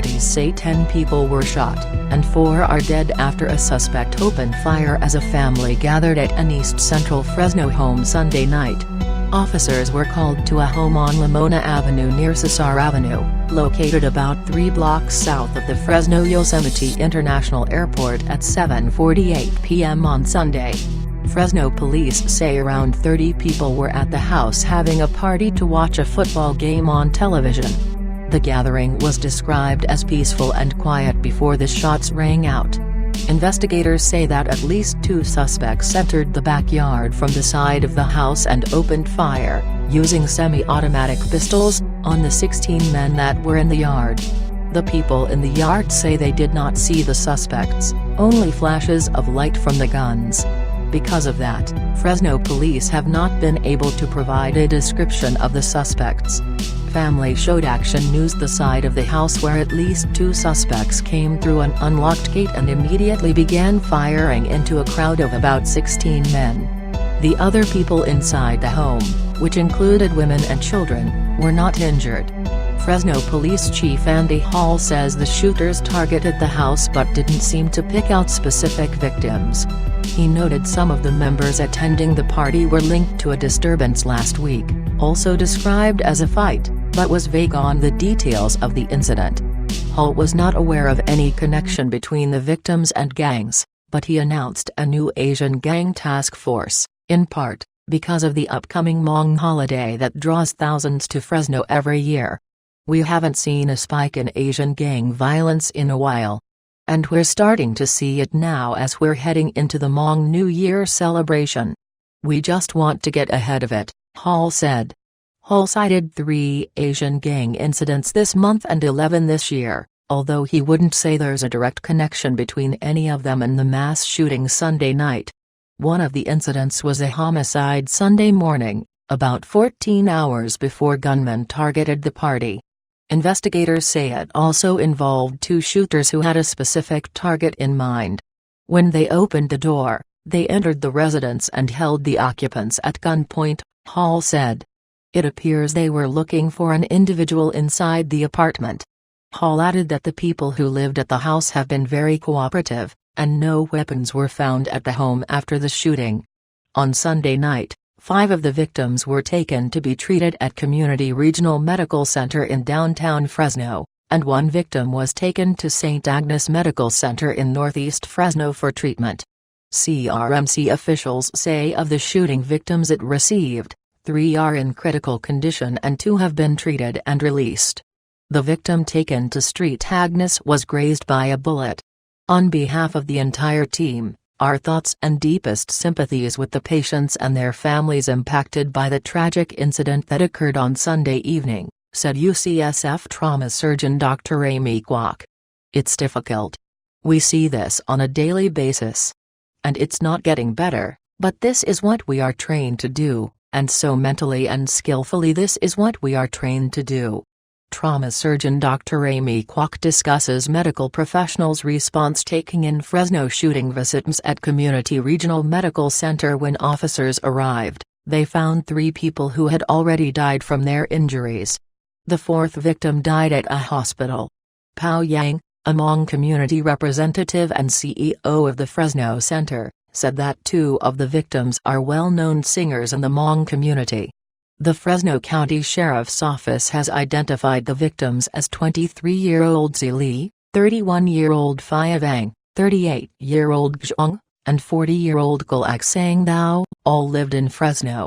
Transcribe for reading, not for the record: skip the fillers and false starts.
Authorities say 10 people were shot, and 4 are dead after a suspect opened fire as a family gathered at an East Central Fresno home Sunday night. Officers were called to a home on Lamona Avenue near Cesar Avenue, located about 3 blocks south of the Fresno Yosemite International Airport at 7:48 p.m. on Sunday. Fresno police say around 30 people were at the house having a party to watch a football game on television. The gathering was described as peaceful and quiet before the shots rang out. Investigators say that at least 2 suspects entered the backyard from the side of the house and opened fire, using semi-automatic pistols, on the 16 men that were in the yard. The people in the yard say they did not see the suspects, only flashes of light from the guns. Because of that, Fresno police have not been able to provide a description of the suspects. Family showed Action News the side of the house where at least 2 suspects came through an unlocked gate and immediately began firing into a crowd of about 16 men. The other people inside the home, which included women and children, were not injured. Fresno Police Chief Andy Hall says the shooters targeted the house but didn't seem to pick out specific victims. He noted some of the members attending the party were linked to a disturbance last week, also described as a fight, but was vague on the details of the incident. Hall was not aware of any connection between the victims and gangs, but he announced a new Asian gang task force, in part, because of the upcoming Hmong holiday that draws thousands to Fresno every year. We haven't seen a spike in Asian gang violence in a while. And we're starting to see it now as we're heading into the Hmong New Year celebration. We just want to get ahead of it, Hall said. Hall cited 3 Asian gang incidents this month and 11 this year, although he wouldn't say there's a direct connection between any of them and the mass shooting Sunday night. One of the incidents was a homicide Sunday morning, about 14 hours before gunmen targeted the party. Investigators say it also involved 2 shooters who had a specific target in mind. When they opened the door, they entered the residence and held the occupants at gunpoint, Hall said. It appears they were looking for an individual inside the apartment. Hall added that the people who lived at the house have been very cooperative, and no weapons were found at the home after the shooting. On Sunday night, 5 of the victims were taken to be treated at Community Regional Medical Center in downtown Fresno, and 1 victim was taken to St. Agnes Medical Center in northeast Fresno for treatment. CRMC officials say of the shooting victims it received, 3 are in critical condition and 2 have been treated and released. The victim taken to St. Agnes was grazed by a bullet. On behalf of the entire team, our thoughts and deepest sympathies with the patients and their families impacted by the tragic incident that occurred on Sunday evening, said UCSF trauma surgeon Dr. Amy Kwok. It's difficult. We see this on a daily basis. And it's not getting better, but this is what we are trained to do, and so mentally and skillfully this is what we are trained to do. Trauma surgeon Dr. Amy Kwok discusses medical professionals' response taking in Fresno shooting victims at Community Regional Medical Center. When officers arrived, they found 3 people who had already died from their injuries. The 4th victim died at a hospital. Pao Yang, a Hmong community representative and CEO of the Fresno Center, said that 2 of the victims are well-known singers in the Hmong community. The Fresno County Sheriff's Office has identified the victims as 23-year-old Zi Li, 31-year-old Phia Vang, 38-year-old Zhang, and 40-year-old Gulak Sang Dao, all lived in Fresno.